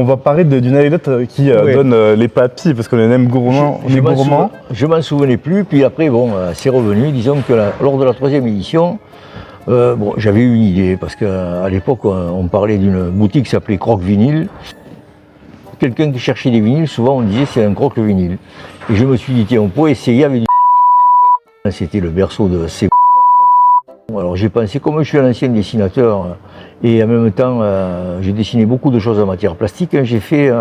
On va parler d'une anecdote qui donne les papilles, parce qu'on est même gourmand. On est gourmand. Je m'en souvenais plus, puis après, bon, c'est revenu. Disons que lors de la 3e édition, bon, j'avais eu une idée, parce qu'à l'époque, on parlait d'une boutique qui s'appelait Croque Vinyle. Quelqu'un qui cherchait des vinyles, souvent on disait c'est un croque vinyle. Et je me suis dit, tiens, on pourrait essayer avec du. C'était le berceau de ces. Alors j'ai pensé, comme je suis un ancien dessinateur et en même temps j'ai dessiné beaucoup de choses en matière plastique, j'ai fait.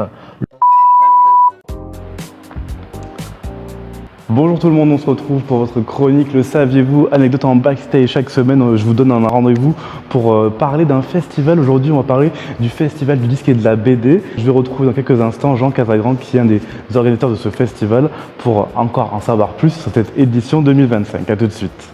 Bonjour tout le monde, on se retrouve pour votre chronique Le Saviez-vous, anecdote en backstage. Chaque semaine, je vous donne un rendez-vous pour parler d'un festival. Aujourd'hui, on va parler du festival du disque et de la BD. Je vais retrouver dans quelques instants Jean Casagrande, qui est un des organisateurs de ce festival, pour encore en savoir plus sur cette édition 2025. A tout de suite.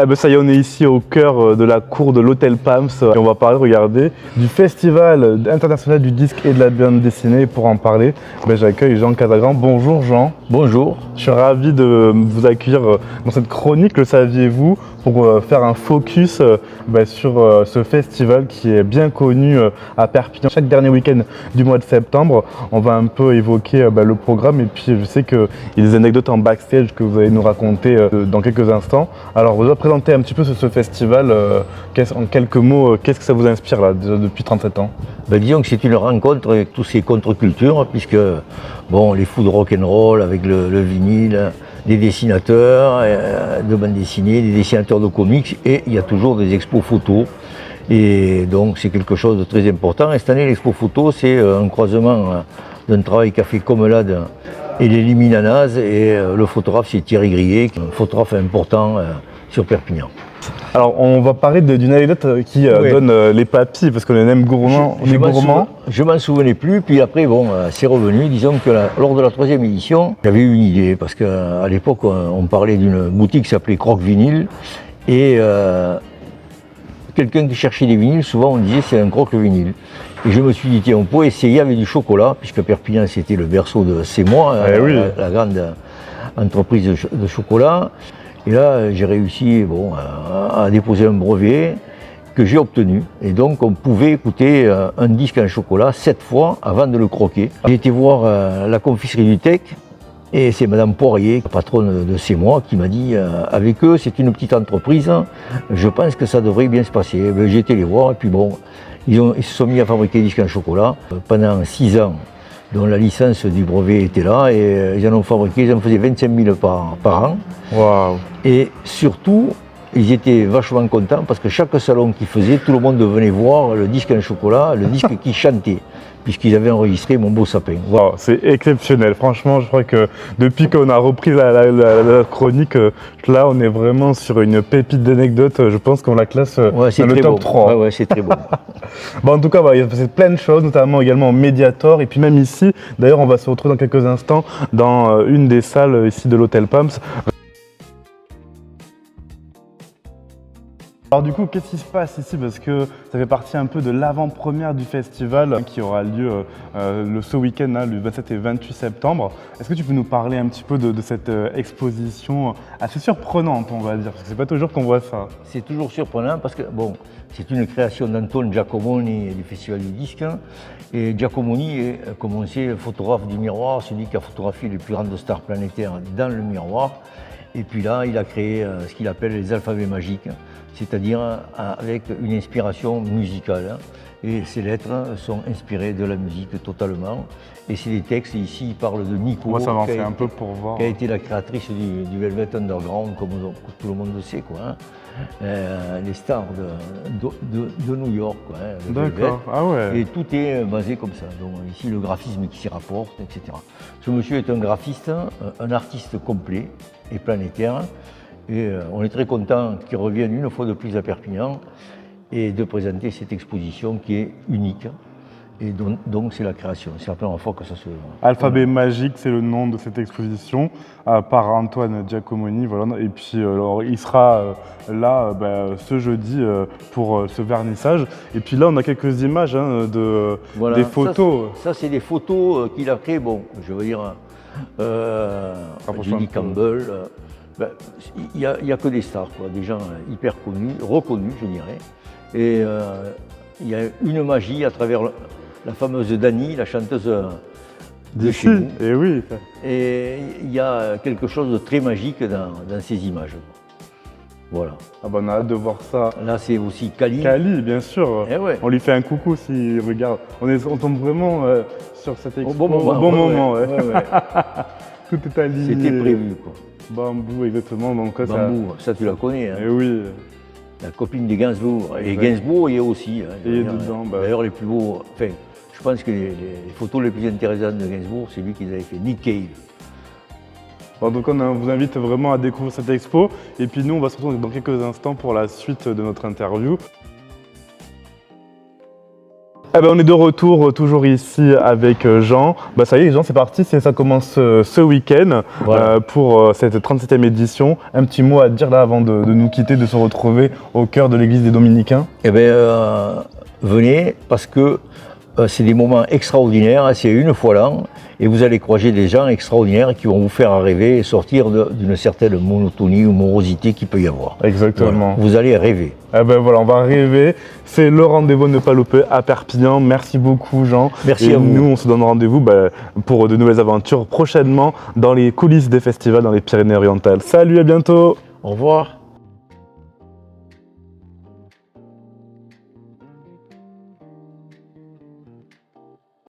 Eh ben ça y est, on est ici au cœur de la cour de l'Hôtel Pams et on va parler, regardez, du Festival international du disque et de la bande dessinée. Pour en parler, j'accueille Jean Casagrande. Bonjour Jean. Bonjour. Je suis ravi de vous accueillir dans cette chronique, le saviez-vous, pour faire un focus sur ce festival qui est bien connu à Perpignan. Chaque dernier week-end du mois de septembre, on va un peu évoquer le programme, et puis je sais qu'il y a des anecdotes en backstage que vous allez nous raconter dans quelques instants. Alors, vous allez présenter un petit peu ce festival, en quelques mots, qu'est-ce que ça vous inspire là, déjà depuis 37 ans? Disons que c'est une rencontre avec tous ces contre-cultures, puisque bon, les fous de rock'n'roll avec le vinyle, des dessinateurs de bande dessinée, des dessinateurs de comics, et il y a toujours des expos photos. Et donc c'est quelque chose de très important. Et cette année, l'expo photo, c'est un croisement d'un travail qu'a fait Comelade et les Liminanas, et le photographe, c'est Thierry Grillet, un photographe important sur Perpignan. Alors, on va parler d'une anecdote qui donne les papilles, parce qu'on est même gourmand. Je m'en souvenais plus, puis après, bon, c'est revenu. Disons que lors de la 3e édition, j'avais eu une idée, parce qu'à l'époque, on parlait d'une boutique qui s'appelait Croque Vinyle, et quelqu'un qui cherchait des vinyles, souvent on disait c'est un croque vinyle. Et je me suis dit, tiens, on pourrait essayer avec du chocolat, puisque Perpignan, c'était le berceau de C'est moi, la grande entreprise de chocolat. Et là, j'ai réussi à déposer un brevet que j'ai obtenu. Et donc, on pouvait écouter un disque en chocolat 7 fois avant de le croquer. J'ai été voir la confiserie du Tech, et c'est Madame Poirier, patronne de C'est moi, qui m'a dit avec eux, c'est une petite entreprise, je pense que ça devrait bien se passer. J'ai été les voir, et puis bon, ils se sont mis à fabriquer des disques en chocolat pendant 6 ans. Dont la licence du brevet était là, et ils en ont fabriqué, ils en faisaient 25 000 par an. Wow. Et surtout, ils étaient vachement contents, parce que chaque salon qu'ils faisaient, tout le monde venait voir le disque en chocolat, le disque qui chantait, puisqu'ils avaient enregistré Mon beau sapin. Wow, c'est exceptionnel. Franchement, je crois que depuis qu'on a repris la chronique, là, on est vraiment sur une pépite d'anecdotes. Je pense qu'on la classe dans le top 3. Ouais, c'est très bon. En tout cas, il y a passé plein de choses, notamment également au Mediator, et puis même ici. D'ailleurs, on va se retrouver dans quelques instants dans une des salles ici de l'Hôtel Pams. Alors du coup, qu'est-ce qui se passe ici? Parce que ça fait partie un peu de l'avant-première du festival qui aura lieu ce week-end, le 27 et 28 septembre. Est-ce que tu peux nous parler un petit peu de cette exposition assez surprenante, on va dire? Parce que c'est pas toujours qu'on voit ça. C'est toujours surprenant, parce que bon, c'est une création d'Anton Giacomoni du Festival du Disque. Et Giacomoni est, comme on sait, photographe du miroir, celui qui a photographié les plus grandes stars planétaires dans le miroir. Et puis là, il a créé ce qu'il appelle les alphabets magiques, c'est-à-dire avec une inspiration musicale. Et ces lettres sont inspirées de la musique totalement. Et c'est des textes, ici il parle de Nico, Moi, ça m'en fait un peu pour voir. Qui a été la créatrice du Velvet Underground, comme tout le monde le sait, quoi. Les stars de New York, quoi. D'accord, ah ouais. Et tout est basé comme ça. Donc ici, le graphisme qui s'y rapporte, etc. Ce monsieur est un graphiste, un artiste complet et planétaire. Et on est très content qu'il revienne une fois de plus à Perpignan et de présenter cette exposition qui est unique. Et donc c'est la création. C'est la première fois que ça se... Alphabet magique, c'est le nom de cette exposition par Antoine Giacomoni. Voilà. Et puis alors, il sera là ce jeudi pour ce vernissage. Et puis là, on a quelques images des photos. Ça c'est des photos qu'il a créées. Bon, je veux dire, Judy Campbell. Il n'y a que des stars, quoi, des gens hyper connus, reconnus, je dirais. Et il y a une magie à travers la fameuse Dani, la chanteuse de chez D'ici, nous. et oui. Et il y a quelque chose de très magique dans ces images. Voilà. Ah bah on a hâte de voir ça. Là, c'est aussi Kali. Kali, bien sûr. Eh ouais. On lui fait un coucou s'il regarde. On tombe vraiment sur cette expo Au bon moment. Au bon moment, ouais. Ouais. Tout est aligné. C'était prévu, quoi. Bambou, exactement. Donc, Bambou, ça tu la connais. Hein. Eh oui. La copine de Gainsbourg. Et Exact. Gainsbourg y est aussi. Hein. Et dedans, bah. D'ailleurs, les plus beaux. Enfin, je pense que les photos les plus intéressantes de Gainsbourg, c'est lui qui les avait fait, Nick Cave. Bon, donc on vous invite vraiment à découvrir cette expo. Et puis nous, on va se retrouver dans quelques instants pour la suite de notre interview. Eh ben, on est de retour toujours ici avec Jean. Bah, ça y est, Jean, c'est parti, ça commence ce week-end Voilà. pour cette 37e édition. Un petit mot à dire là avant de nous quitter, de se retrouver au cœur de l'église des Dominicains. Eh bien, venez parce que c'est des moments extraordinaires, c'est une fois l'an et vous allez croiser des gens extraordinaires qui vont vous faire rêver et sortir d'une certaine monotonie ou morosité qu'il peut y avoir. Exactement. Voilà. Vous allez rêver. Eh ben voilà, on va rêver. C'est le rendez-vous à ne pas louper à Perpignan. Merci beaucoup, Jean. Merci et à vous. Nous, on se donne rendez-vous pour de nouvelles aventures prochainement dans les coulisses des festivals dans les Pyrénées-Orientales. Salut, à bientôt. Au revoir.